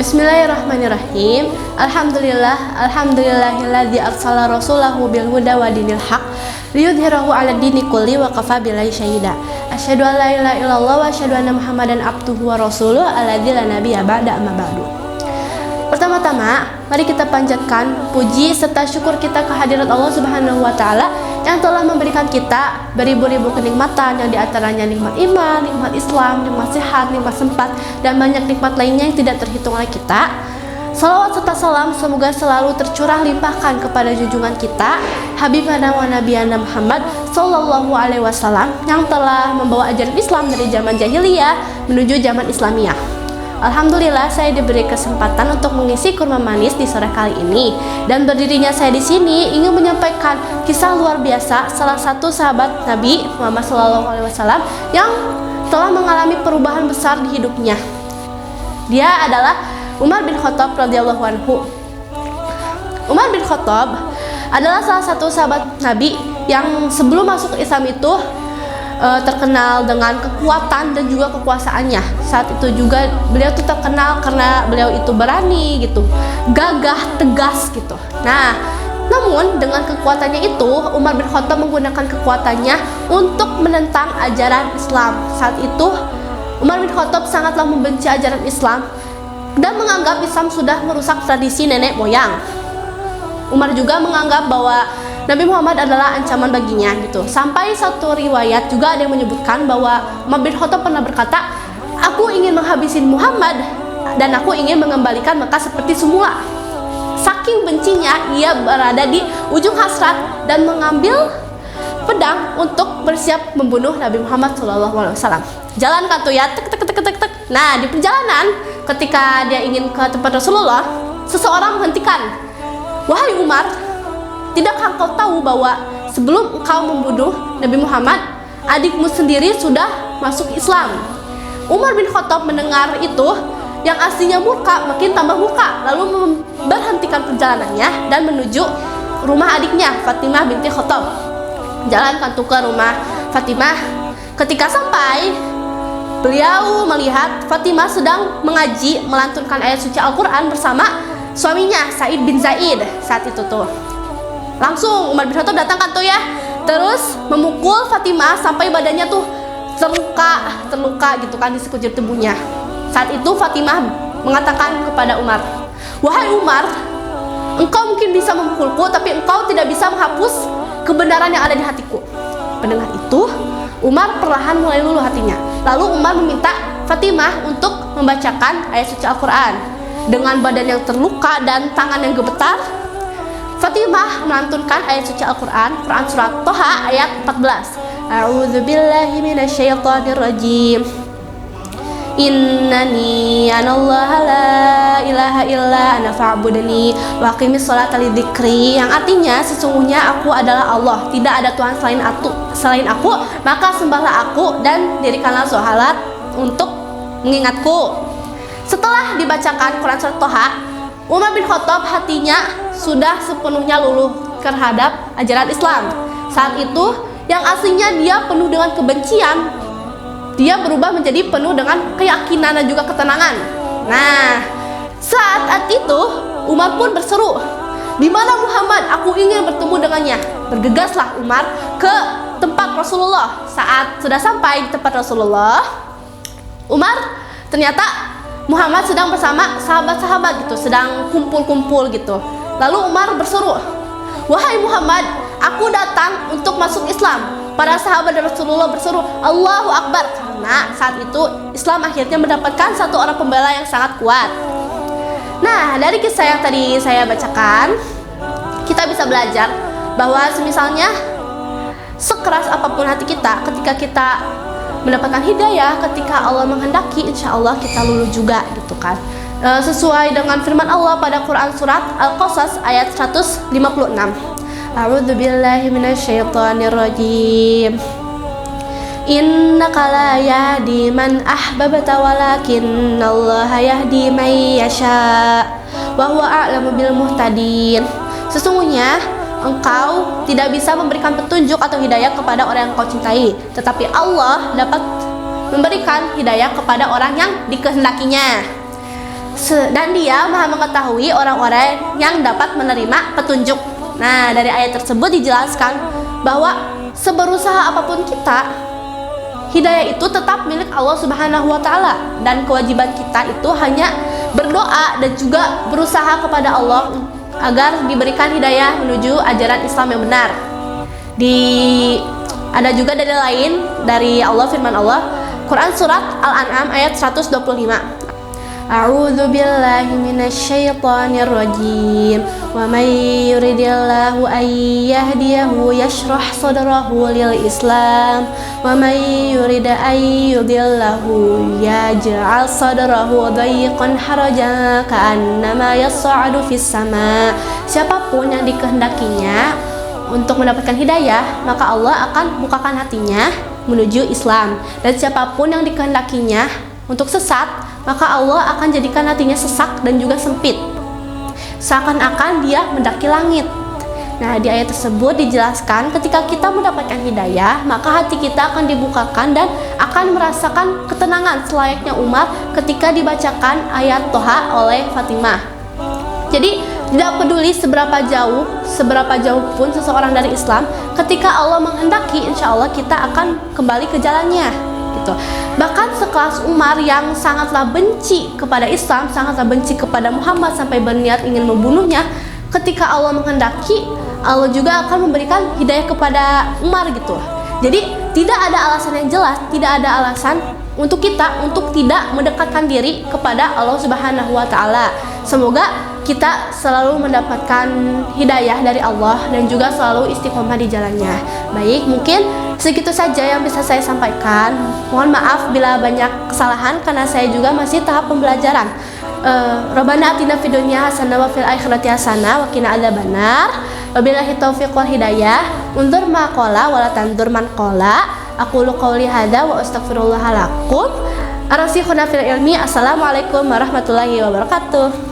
Bismillahirrahmanirrahim. Alhamdulillahilladzi arsala rasulahu bil huda wa dinil haq liyudhhirahu 'ala dini kulli wa kafa billahi syahida. Asyhadu an la ilaha illallah wa asyhadu anna Muhammadan abduhu wa rasuluh alladzi la nabiyya ba'da amma ba'du. Pertama-tama, mari kita panjatkan puji serta syukur kita kehadirat Allah Subhanahu wa taala yang telah memberikan kita beribu-ribu kenikmatan, yang diantaranya nikmat iman, nikmat Islam, nikmat sehat, nikmat sempat, dan banyak nikmat lainnya yang tidak terhitung oleh kita. Salawat serta salam semoga selalu tercurah limpahkan kepada junjungan kita Habibana wa Nabiyana Muhammad Sallallahu Alaihi Wasallam yang telah membawa ajaran Islam dari zaman jahiliyah menuju zaman Islamiyah. Alhamdulillah, saya diberi kesempatan untuk mengisi kurma manis di sore kali ini, dan berdirinya saya di sini ingin menyampaikan kisah luar biasa salah satu sahabat Nabi Muhammad SAW yang telah mengalami perubahan besar di hidupnya. Dia adalah Umar bin Khattab radhiyallahu anhu. Umar bin Khattab adalah salah satu sahabat Nabi yang sebelum masuk ke Islam itu terkenal dengan kekuatan dan juga kekuasaannya. Saat itu juga beliau tuh terkenal karena beliau itu berani gitu, gagah, tegas gitu. Nah, namun dengan kekuatannya itu, Umar bin Khattab menggunakan kekuatannya untuk menentang ajaran Islam. Saat itu Umar bin Khattab sangatlah membenci ajaran Islam dan menganggap Islam sudah merusak tradisi nenek moyang. Umar juga menganggap bahwa Nabi Muhammad adalah ancaman baginya gitu. Sampai satu riwayat juga ada yang menyebutkan bahwa Umar bin Khattab pernah berkata, "Aku ingin menghabisi Muhammad dan aku ingin mengembalikan Mekah seperti semula." Saking bencinya, ia berada di ujung hasrat dan mengambil pedang untuk bersiap membunuh Nabi Muhammad SAW. Jalan kan tuh ya, tek tek tek tek tek. Nah, di perjalanan ketika dia ingin ke tempat Rasulullah, seseorang menghentikan. "Wahai Umar, tidakkah engkau tahu bahwa sebelum engkau membunuh Nabi Muhammad, adikmu sendiri sudah masuk Islam?" Umar bin Khattab mendengar itu, yang aslinya murka makin tambah murka, lalu memberhentikan perjalanannya dan menuju rumah adiknya Fatimah binti Khattab. Jalan kantu ke rumah Fatimah. Ketika sampai, beliau melihat Fatimah sedang mengaji, melantunkan ayat suci Al-Quran bersama suaminya Sa'id bin Zaid. Saat itu tuh langsung Umar bin Khattab datang kan tuh ya, terus memukul Fatimah sampai badannya tuh terluka gitu kan di sekujur tubuhnya. Saat itu Fatimah mengatakan kepada Umar, "Wahai Umar, engkau mungkin bisa memukulku, tapi engkau tidak bisa menghapus kebenaran yang ada di hatiku." Mendengar itu, Umar perlahan mulai luluh hatinya. Lalu Umar meminta Fatimah untuk membacakan ayat suci Al-Quran. Dengan badan yang terluka dan tangan yang gemetar, Fatimah melantunkan ayat suci Al-Quran, Quran surat Toha ayat 14. A'udzubillahi minasyaitonir rajim. Innani anallaha la ilaha illa ana fa'budni wa aqimis sholata lidzikri, yang artinya sesungguhnya aku adalah Allah, tidak ada Tuhan selain aku, maka sembahlah aku dan dirikanlah sholat untuk mengingatku. Setelah dibacakan Quran surat Toha, Umar bin Khattab hatinya sudah sepenuhnya luluh terhadap ajaran Islam. Saat itu yang aslinya dia penuh dengan kebencian, dia berubah menjadi penuh dengan keyakinan dan juga ketenangan. Nah, saat itu Umar pun berseru, "Di mana Muhammad? Aku ingin bertemu dengannya." Bergegaslah Umar ke tempat Rasulullah. Saat sudah sampai di tempat Rasulullah, Umar ternyata Muhammad sedang bersama sahabat-sahabat gitu, sedang kumpul-kumpul gitu. Lalu Umar berseru, "Wahai Muhammad, aku datang untuk masuk Islam." Para sahabat dan Rasulullah berseru, "Allahu Akbar," karena saat itu Islam akhirnya mendapatkan satu orang pembela yang sangat kuat. Nah, dari kisah yang tadi saya bacakan, kita bisa belajar bahwa misalnya sekeras apapun hati kita, ketika kita mendapatkan hidayah, ketika Allah menghendaki, insya Allah kita luluh juga gitu kan. Sesuai dengan firman Allah pada Quran surat Al-Qasas ayat 156. A'udzubillahi minasyaitonir rajim. Innaka la yahdi man ahbabta walakinallaha yahdi man yasha wa huwa a'lamu bil muhtadin. Sesungguhnya engkau tidak bisa memberikan petunjuk atau hidayah kepada orang yang kau cintai, tetapi Allah dapat memberikan hidayah kepada orang yang dikehendakinya. Dan Dia Maha mengetahui orang-orang yang dapat menerima petunjuk. Nah, dari ayat tersebut dijelaskan bahwa seberusaha apapun kita, hidayah itu tetap milik Allah Subhanahu wa taala, dan kewajiban kita itu hanya berdoa dan juga berusaha kepada Allah agar diberikan hidayah menuju ajaran Islam yang benar. Ada juga dalil lain dari Allah, firman Allah, Quran surat Al-An'am ayat 125. A'udzu billahi minasyaitonir rajim. Wa may yuridillahu an yahdiyahu yashrah sadrahu lil Islam wa may yurid an yudillahu yaj'al sadrahu dhayiqan harajan ka'annama yas'adu fis sama. Siapapun yang dikehendakinya untuk mendapatkan hidayah, maka Allah akan bukakan hatinya menuju Islam. Dan siapapun yang dikehendakinya untuk sesat, maka Allah akan jadikan hatinya sesak dan juga sempit, seakan-akan dia mendaki langit. Nah, di ayat tersebut dijelaskan ketika kita mendapatkan hidayah, maka hati kita akan dibukakan dan akan merasakan ketenangan selayaknya Umar ketika dibacakan ayat Toha oleh Fatimah. Jadi tidak peduli seberapa jauh pun seseorang dari Islam, ketika Allah menghendaki, insya Allah kita akan kembali ke jalannya gitu. Bahkan sekelas Umar yang sangatlah benci kepada Islam, sangatlah benci kepada Muhammad sampai berniat ingin membunuhnya, ketika Allah menghendaki, Allah juga akan memberikan hidayah kepada Umar gitu. Jadi tidak ada alasan yang jelas, tidak ada alasan untuk kita untuk tidak mendekatkan diri kepada Allah Subhanahu wa taala. Semoga kita selalu mendapatkan hidayah dari Allah dan juga selalu istiqomah di jalannya. Baik, mungkin segitu saja yang bisa saya sampaikan. Mohon maaf bila banyak kesalahan karena saya juga masih tahap pembelajaran. Rabbana atina fid dunya hasanah wa fil akhirati hasanah wa qina adzabannar. Wabillahi taufiq wal hidayah. Undur ma qala wa la tandur man qala. Aqulu qouli hadza wa astaghfirullah lakum. Arasikhuna fil ilmi. Assalamualaikum warahmatullahi wabarakatuh.